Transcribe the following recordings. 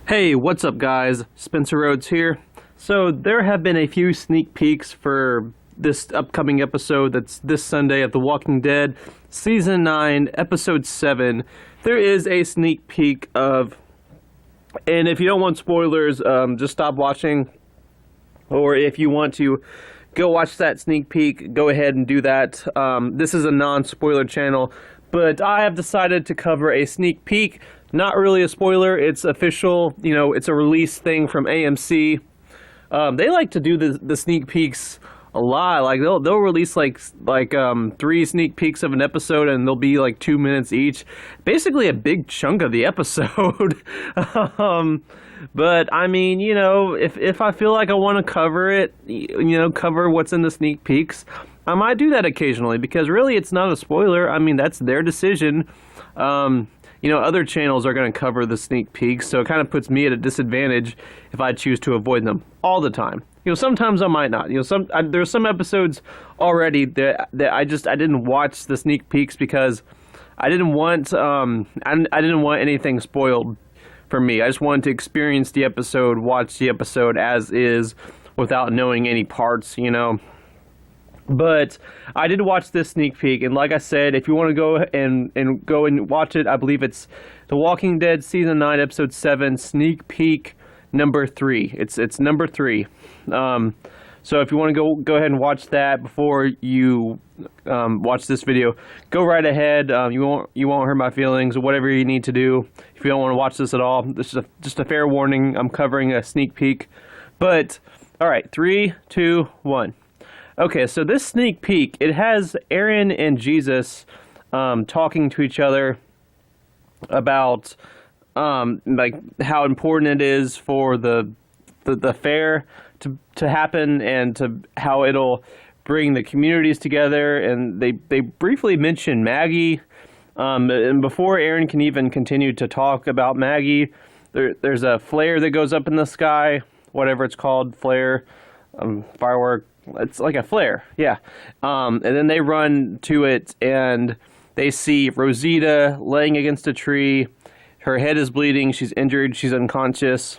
Hey, what's up guys? Spencer Rhodes here. So there have been a few sneak peeks for this upcoming episode that's this Sunday of The Walking Dead, Season 9, Episode 7. There is a sneak peek of, and if you don't want spoilers, just stop watching. Or if you want to go watch that sneak peek, go ahead and do that. This is a non-spoiler channel, but I have decided to cover a sneak peek. Not really a spoiler, it's official, it's a release thing from AMC. They like to do the sneak peeks a lot. Like they'll release like 3 sneak peeks of an episode, and they'll be like 2 minutes each. Basically a big chunk of the episode. But I mean, if I feel like I want to cover it, cover what's in the sneak peeks, I might do that occasionally, because really it's not a spoiler. I mean, that's their decision. Other channels are going to cover the sneak peeks, so it kind of puts me at a disadvantage if I choose to avoid them all the time. Sometimes I might not. There's some episodes already that I didn't watch the sneak peeks because I didn't want I didn't want anything spoiled for me. I just wanted to experience the episode, watch the episode as is without knowing any parts, But I did watch this sneak peek, and like I said, if you want to go and watch it, I believe it's The Walking Dead Season 9, Episode 7, Sneak Peek number 3. It's number 3. So if you want to go ahead and watch that before you watch this video, go right ahead. You won't hurt my feelings, or whatever you need to do. If you don't want to watch this at all, this is just a fair warning. I'm covering a sneak peek. But all right, 3, 2, 1. Okay, so this sneak peek, it has Aaron and Jesus talking to each other about like how important it is for the fair to happen, and to how it'll bring the communities together. And they briefly mention Maggie, and before Aaron can even continue to talk about Maggie, there's a flare that goes up in the sky, whatever it's called, flare, firework. It's like a flare, yeah. And then they run to it, and they see Rosita laying against a tree. Her head is bleeding. She's injured. She's unconscious.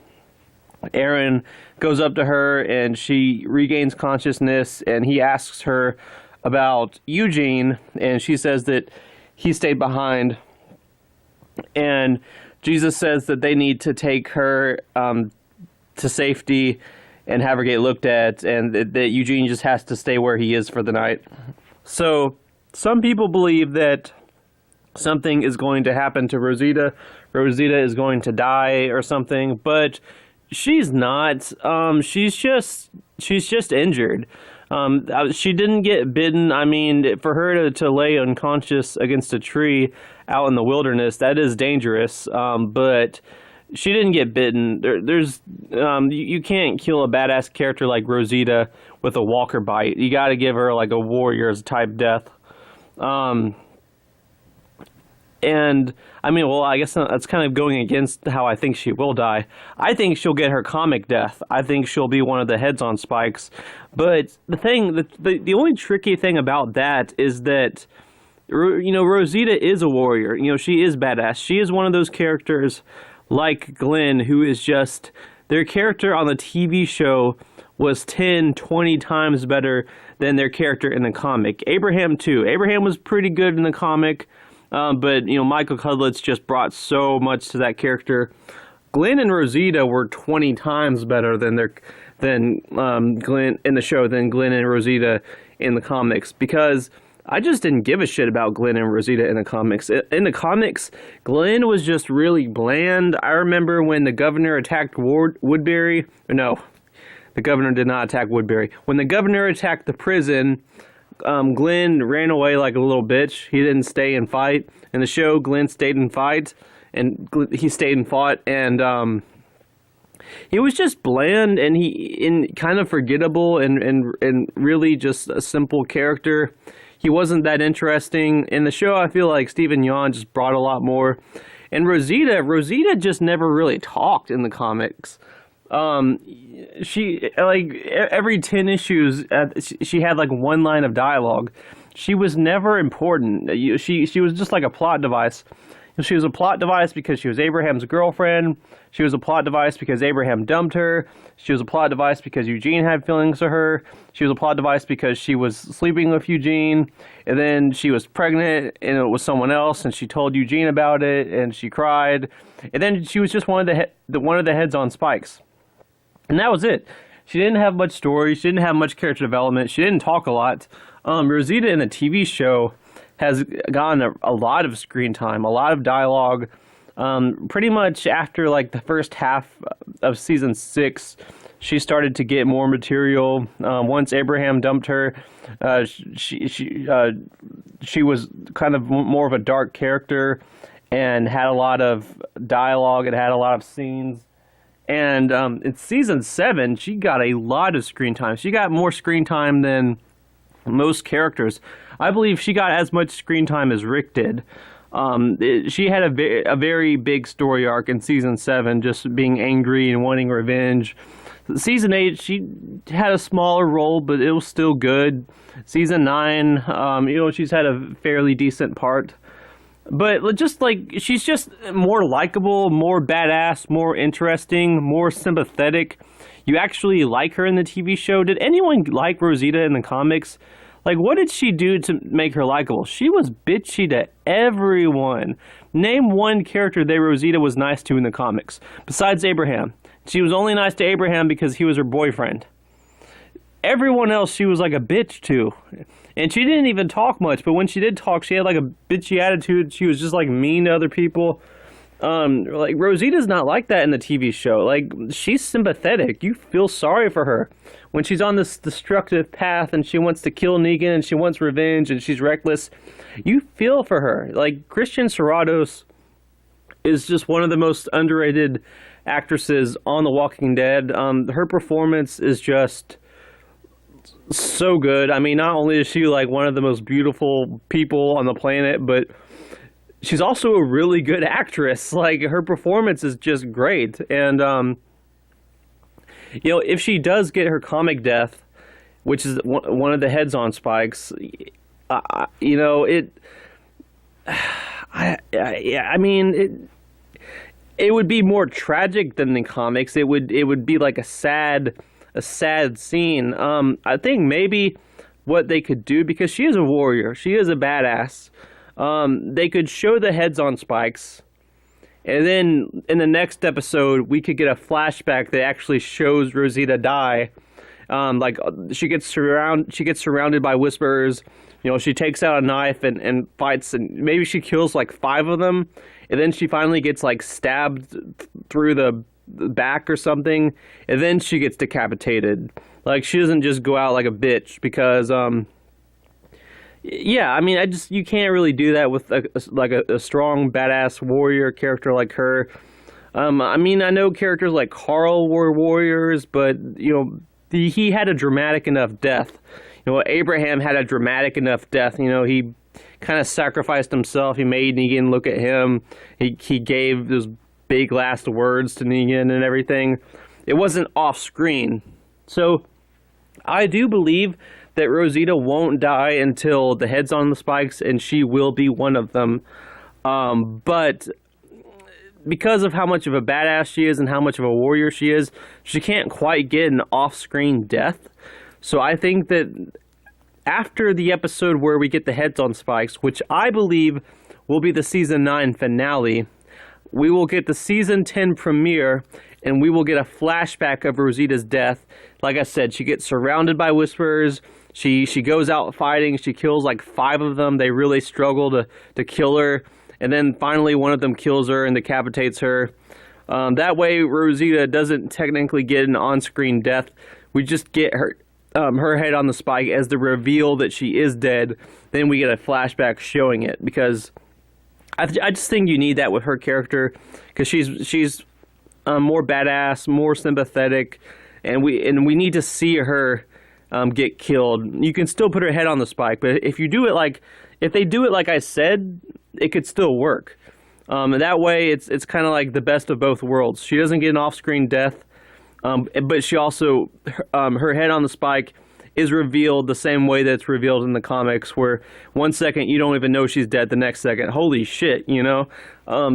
Aaron goes up to her, and she regains consciousness, and he asks her about Eugene, and she says that he stayed behind. And Jesus says that they need to take her to safety and have her get looked at, and that Eugene just has to stay where he is for the night. So some people believe that something is going to happen to Rosita. Rosita is going to die or something, but she's not. She's just injured. She didn't get bitten. I mean, for her to lay unconscious against a tree out in the wilderness, that is dangerous. But she didn't get bitten. You can't kill a badass character like Rosita with a walker bite. You got to give her like a warrior's type death. And I mean, well, I guess that's kind of going against how I think she will die. I think she'll get her comic death. I think she'll be one of the heads on spikes. But the only tricky thing about that is that, Rosita is a warrior. She is badass. She is one of those characters like Glenn, who is just, their character on the TV show was 10, 20 times better than their character in the comic. Abraham too. Abraham was pretty good in the comic, but Michael Cudlitz just brought so much to that character. Glenn and Rosita were 20 times better than Glenn in the show than Glenn and Rosita in the comics, because I just didn't give a shit about Glenn and Rosita in the comics. In the comics, Glenn was just really bland. I remember when the governor attacked Woodbury. No, the governor did not attack Woodbury. When the governor attacked the prison, Glenn ran away like a little bitch. He didn't stay and fight. In the show, Glenn stayed and fight, and he stayed and fought, and he was just bland and kind of forgettable and really just a simple character. He wasn't that interesting. In the show, I feel like Stephen Yeun just brought a lot more. And Rosita just never really talked in the comics. She, like, every 10 issues, she had like one line of dialogue. She was never important. She was just like a plot device. She was a plot device because she was Abraham's girlfriend. She was a plot device because Abraham dumped her. She was a plot device because Eugene had feelings for her. She was a plot device because she was sleeping with Eugene. And then she was pregnant and it was someone else, and she told Eugene about it and she cried. And then she was just one of the heads on spikes. And that was it. She didn't have much story. She didn't have much character development. She didn't talk a lot. Rosita in the TV show has gotten a lot of screen time, a lot of dialogue. Pretty much after like the first half of season 6, she started to get more material. Once Abraham dumped her, she was kind of more of a dark character and had a lot of dialogue. It had a lot of scenes. And in season 7, she got a lot of screen time. She got more screen time than most characters. I believe she got as much screen time as Rick did. She had a very big story arc in season 7, just being angry and wanting revenge. Season 8, she had a smaller role, but it was still good. Season 9, she's had a fairly decent part. But just like, she's just more likable, more badass, more interesting, more sympathetic. You actually like her in the TV show. Did anyone like Rosita in the comics? Like, what did she do to make her likable? She was bitchy to everyone. Name one character that Rosita was nice to in the comics, besides Abraham. She was only nice to Abraham because he was her boyfriend. Everyone else she was like a bitch to. And she didn't even talk much, but when she did talk, she had like a bitchy attitude. She was just like mean to other people. Like, Rosita's not like that in the TV show. Like, she's sympathetic. You feel sorry for her when she's on this destructive path and she wants to kill Negan and she wants revenge and she's reckless. You feel for her. Like, Christian Serratos is just one of the most underrated actresses on The Walking Dead. Her performance is just so good. I mean, not only is she like one of the most beautiful people on the planet, but she's also a really good actress. Like, her performance is just great. And, if she does get her comic death, which is one of the heads on spikes, I mean, it would be more tragic than the comics. It would be like a sad scene. I think maybe what they could do, because she is a warrior, she is a badass, they could show the heads on spikes, and then in the next episode we could get a flashback that actually shows Rosita die. Like, she gets surrounded by whisperers. She takes out a knife and fights, and maybe she kills like 5 of them, and then she finally gets like stabbed through the back or something, and then she gets decapitated. Like, she doesn't just go out like a bitch, because I mean, you can't really do that with a strong badass warrior character like her. I mean, I know characters like Carl were warriors, but he had a dramatic enough death. Abraham had a dramatic enough death. He kind of sacrificed himself. He made Negan look at him. He gave those big last words to Negan and everything. It wasn't off screen. So I do believe that Rosita won't die until the head's on the spikes, and she will be one of them. But because of how much of a badass she is and how much of a warrior she is, she can't quite get an off-screen death. So I think that after the episode where we get the heads on spikes, which I believe will be the season 9 finale, we will get the season 10 premiere, and we will get a flashback of Rosita's death. Like I said, she gets surrounded by whisperers. She goes out fighting. She kills like 5 of them. They really struggle to kill her. And then finally one of them kills her and decapitates her. That way Rosita doesn't technically get an on-screen death. We just get her head on the spike as the reveal that she is dead. Then we get a flashback showing it, because I just think you need that with her character, because she's more badass, more sympathetic, and we need to see her get killed. You can still put her head on the spike, but if they do it like I said, it could still work. And that way, it's kind of like the best of both worlds. She doesn't get an off-screen death, but she also her head on the spike is revealed the same way that's revealed in the comics, where one second you don't even know she's dead, the next second, holy shit, you know?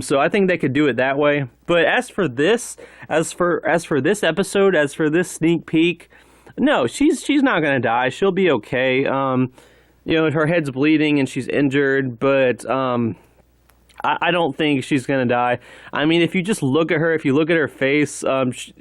So I think they could do it that way. But as for this episode, as for this sneak peek, no, she's not gonna die. She'll be okay. You know, her head's bleeding and she's injured, but I don't think she's gonna die. I mean, if you just look at her, if you look at her face,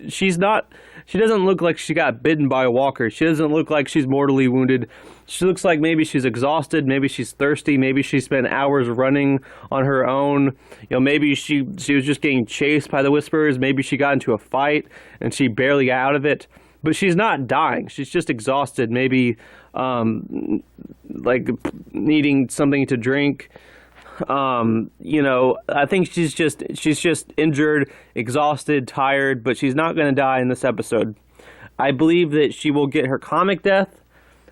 she's not. She doesn't look like she got bitten by a walker. She doesn't look like she's mortally wounded. She looks like maybe she's exhausted, maybe she's thirsty, maybe she spent hours running on her own. You know, maybe she was just getting chased by the Whisperers. Maybe she got into a fight and she barely got out of it. But she's not dying. She's just exhausted. Maybe like needing something to drink. You know, I think she's just injured, exhausted, tired, but she's not going to die in this episode. I believe that she will get her comic death,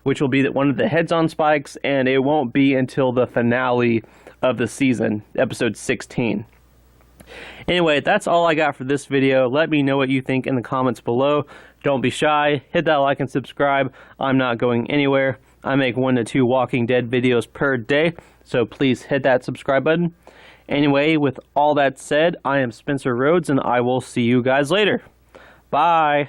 which will be that one of the heads on spikes, and it won't be until the finale of the season, episode 16. Anyway, that's all I got for this video. Let me know what you think in the comments below. Don't be shy. Hit that like and subscribe. I'm not going anywhere. I make 1 to 2 Walking Dead videos per day, so please hit that subscribe button. Anyway, with all that said, I am Spencer Rhodes, and I will see you guys later. Bye.